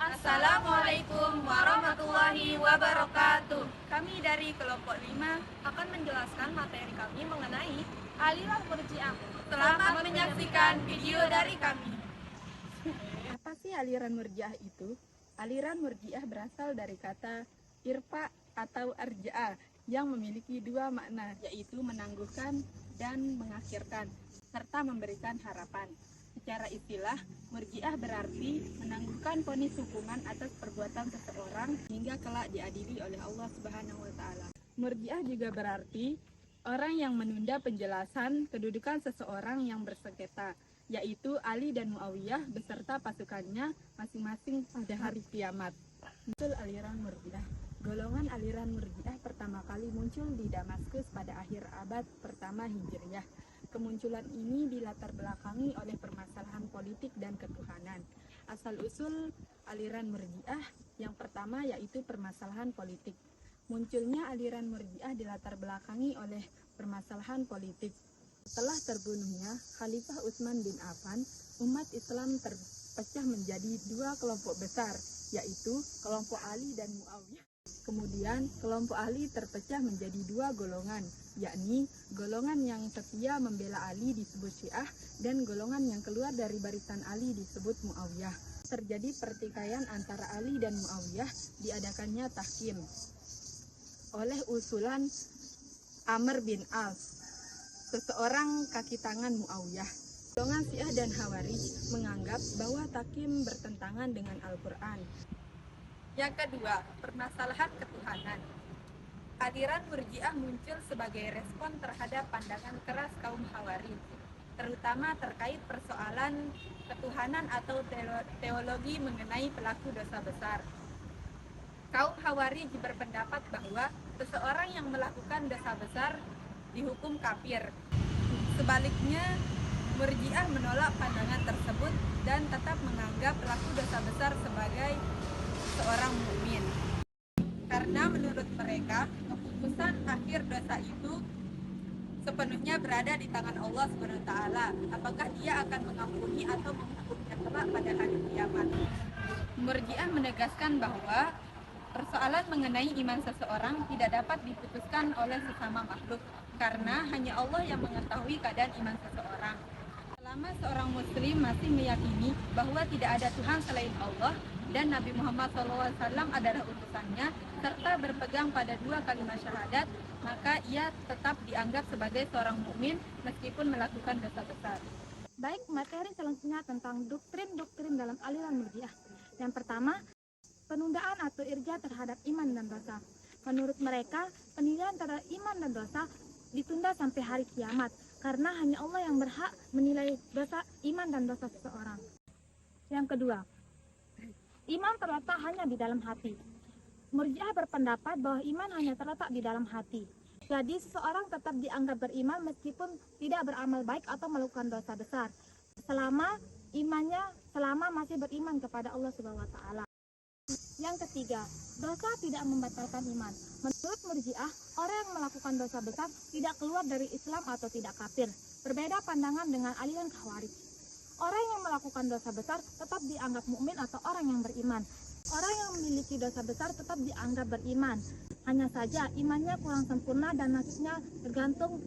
Assalamualaikum warahmatullahi wabarakatuh. Kami dari kelompok 5 akan menjelaskan materi kami mengenai aliran Murji'ah. Selamat menyaksikan video dari kami. Apa sih aliran Murji'ah itu? Aliran Murji'ah berasal dari kata irfa atau arja'a yang memiliki dua makna, yaitu menangguhkan dan mengakhirkan, serta memberikan harapan. Secara istilah, Murji'ah berarti menangguhkan vonis hukuman atas perbuatan seseorang hingga kelak diadili oleh Allah Subhanahu wa taala. Murji'ah juga berarti orang yang menunda penjelasan kedudukan seseorang yang bersengketa, yaitu Ali dan Muawiyah beserta pasukannya masing-masing pada hari kiamat. Muncul aliran Murji'ah. Golongan aliran Murji'ah pertama kali muncul di Damaskus pada akhir abad pertama Hijriah. Kemunculan ini dilatar belakangi oleh permasalahan politik dan ketuhanan. Asal-usul aliran Murji'ah yang pertama yaitu permasalahan politik. Munculnya aliran Murji'ah dilatar belakangi oleh permasalahan politik. Setelah terbunuhnya Khalifah Utsman bin Affan, umat Islam terpecah menjadi dua kelompok besar, yaitu kelompok Ali dan Muawiyah. Kemudian kelompok Ali terpecah menjadi dua golongan, yakni golongan yang setia membela Ali disebut Syiah dan golongan yang keluar dari barisan Ali disebut Muawiyah. Terjadi pertikaian antara Ali dan Muawiyah, diadakannya tahkim oleh usulan Amr bin As, seseorang kaki tangan Muawiyah. Golongan Syiah dan Khawarij menganggap bahwa tahkim bertentangan dengan Al-Quran. Yang kedua, permasalahan ketuhanan. Aliran Murji'ah muncul sebagai respon terhadap pandangan keras kaum Khawarij, terutama terkait persoalan ketuhanan atau teologi mengenai pelaku dosa besar. Kaum Khawarij berpendapat bahwa seseorang yang melakukan dosa besar dihukum kafir. Sebaliknya, Murji'ah menolak pandangan tersebut dan tetap menganggap pelaku dosa besar sebagai seorang mukmin. Karena menurut mereka, keputusan akhir dosa itu sepenuhnya berada di tangan Allah SWT. Apakah dia akan mengampuni atau menghukumnya kelak pada hari kiamat? Murji'ah menegaskan bahwa persoalan mengenai iman seseorang tidak dapat diputuskan oleh sesama makhluk, karena hanya Allah yang mengetahui keadaan iman seseorang. Selama seorang muslim masih meyakini bahwa tidak ada Tuhan selain Allah dan Nabi Muhammad SAW adalah utusannya, serta berpegang pada dua kalimat syahadat, maka ia tetap dianggap sebagai seorang mukmin meskipun melakukan dosa besar. Baik, materi selanjutnya tentang doktrin-doktrin dalam aliran Murji'ah. Yang pertama, penundaan atau irja terhadap iman dan dosa. Menurut mereka, penilaian terhadap iman dan dosa ditunda sampai hari kiamat, karena hanya Allah yang berhak menilai dosa iman dan dosa seseorang. Yang kedua, iman terletak hanya di dalam hati. Murji'ah berpendapat bahwa iman hanya terletak di dalam hati. Jadi seseorang tetap dianggap beriman meskipun tidak beramal baik atau melakukan dosa besar, selama masih beriman kepada Allah Subhanahu wa taala. Yang ketiga, dosa tidak membatalkan iman. Menurut Murji'ah, orang yang melakukan dosa besar tidak keluar dari Islam atau tidak kafir. Berbeda pandangan dengan aliran Khawarij. Orang yang melakukan dosa besar tetap dianggap mukmin atau orang yang beriman. Orang yang memiliki dosa besar tetap dianggap beriman. Hanya saja imannya kurang sempurna dan nasibnya tergantung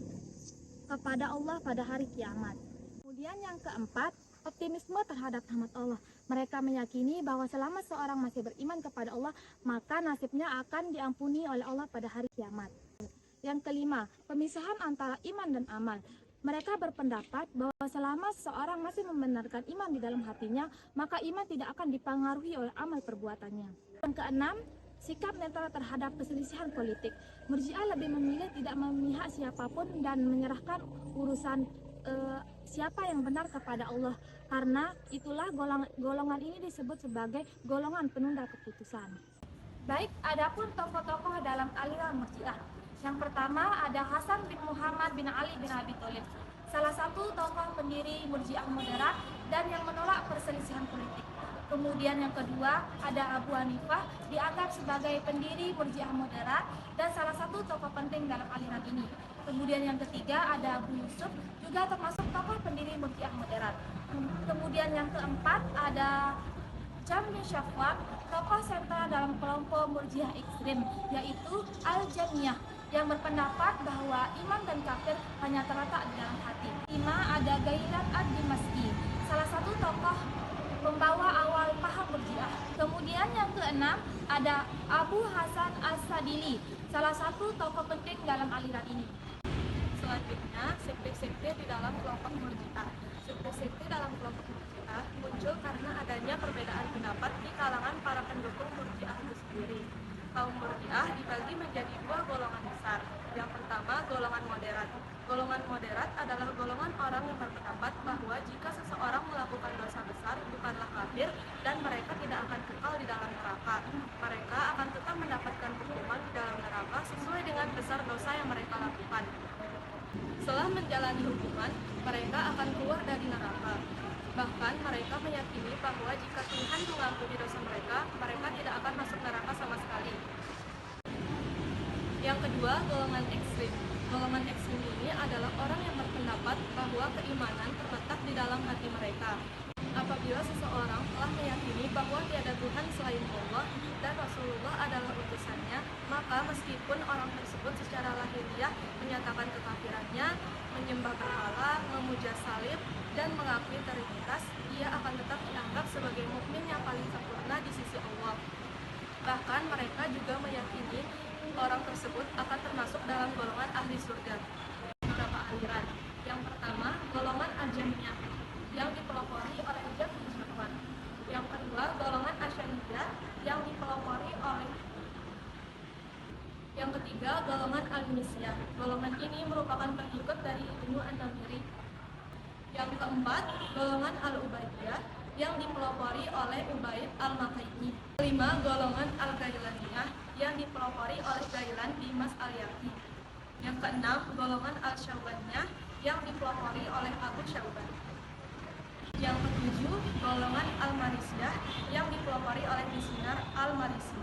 kepada Allah pada hari kiamat. Kemudian yang keempat, optimisme terhadap rahmat Allah. Mereka meyakini bahwa selama seorang masih beriman kepada Allah, maka nasibnya akan diampuni oleh Allah pada hari kiamat. Yang kelima, pemisahan antara iman dan amal. Mereka berpendapat bahwa selama seseorang masih membenarkan iman di dalam hatinya, maka iman tidak akan dipengaruhi oleh amal perbuatannya. Yang keenam, sikap netral terhadap perselisihan politik. Murji'ah lebih memilih tidak memihak siapapun dan menyerahkan urusan siapa yang benar kepada Allah, karena itulah golongan ini disebut sebagai golongan penunda keputusan. Baik, adapun tokoh-tokoh dalam aliran Murji'ah. Yang pertama ada Hasan bin Muhammad bin Ali bin Abi Thalib, salah satu tokoh pendiri Murji'ah moderat dan yang menolak perselisihan politik. Kemudian yang kedua ada Abu Hanifah, dianggap sebagai pendiri Murji'ah moderat dan salah satu tokoh penting dalam aliran ini. Kemudian yang ketiga ada Abu Yusuf, juga termasuk tokoh pendiri Murji'ah moderat. Kemudian yang keempat ada Hisham bin Syafwan, tokoh sentral dalam kelompok Murji'ah ekstrim, yaitu Al-Jamiyah, yang berpendapat bahwa iman dan kafir hanya terletak di dalam hati. 5. Ada Ghailan ad-Dimashqi, salah satu tokoh pembawa awal paham Murji'ah. Kemudian yang keenam ada Abu Hasan As-Sadili, salah satu tokoh penting dalam aliran ini. Selanjutnya, sekte-sekte di dalam kelompok Murji'ah. Sekte-sekte dalam kelompok Murji'ah muncul karena adanya perbedaan pendapat di kalangan para pendukung Murji'ah itu sendiri. Kaum Murji'ah dibagi menjadi dua golongan besar. Yang pertama, golongan moderat. Golongan moderat adalah golongan orang yang berpendapat bahwa jika seseorang melakukan dosa besar bukanlah kafir dan mereka tidak akan kekal di dalam neraka. Mereka akan tetap mendapatkan hukuman di dalam neraka sesuai dengan besar dosa yang mereka lakukan. Setelah menjalani hukuman, mereka akan keluar dari neraka. Bahkan mereka meyakini bahwa jika Tuhan mengampuni dosa mereka, mereka tidak akan masuk neraka sama sekali. Yang kedua, golongan ekstrim. Golongan ekstrim ini adalah orang yang berpendapat bahwa keimanan terletak di dalam hati mereka. Apabila seseorang telah meyakini bahwa tiada Tuhan selain Allah dan Rasulullah adalah utusannya, maka meskipun orang tersebut secara lahiriah menyatakan kekafirannya, menyembah berhala, memuja salib, dan mengakui trinitas, ia akan tetap dianggap sebagai mukmin yang paling sempurna di sisi Allah. Bahkan mereka juga meyakini orang tersebut akan termasuk dalam golongan ahli surga. Beberapa aliran. Yang pertama, golongan Al-Jamiyah yang dipelopori oleh Hisham bin Syafwan. Yang kedua, golongan Asy'ariyah yang dipelopori oleh Yang ketiga, golongan Al-Misyah. Golongan ini merupakan pengikut dari Ibnu An-Namiri. Yang keempat, golongan Al-Ubaidiyah yang dipelopori oleh Ubaid Al-Makaini. Kelima, golongan Al-Ghailaniyah yang dipelopori oleh Ghailan bin Mas Al-Yaqi. Yang keenam, golongan Al-Syawbaniyah yang dipelopori oleh Abu Syawban. Yang ketujuh, golongan Al-Marisiyah yang dipelopori oleh Misinar Al-Marisi.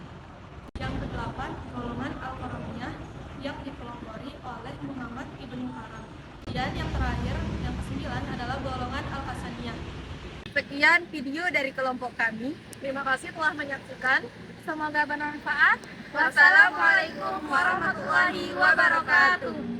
Yang kedelapan, golongan Al-Qaramiyah yang dipelopori oleh Muhammad ibnu Haram. Dan yang terakhir, yang kesembilan adalah golongan Al-Hasaniyah. Sekian video dari kelompok kami. Terima kasih telah menyaksikan. Semoga bermanfaat. Wassalamualaikum warahmatullahi wabarakatuh.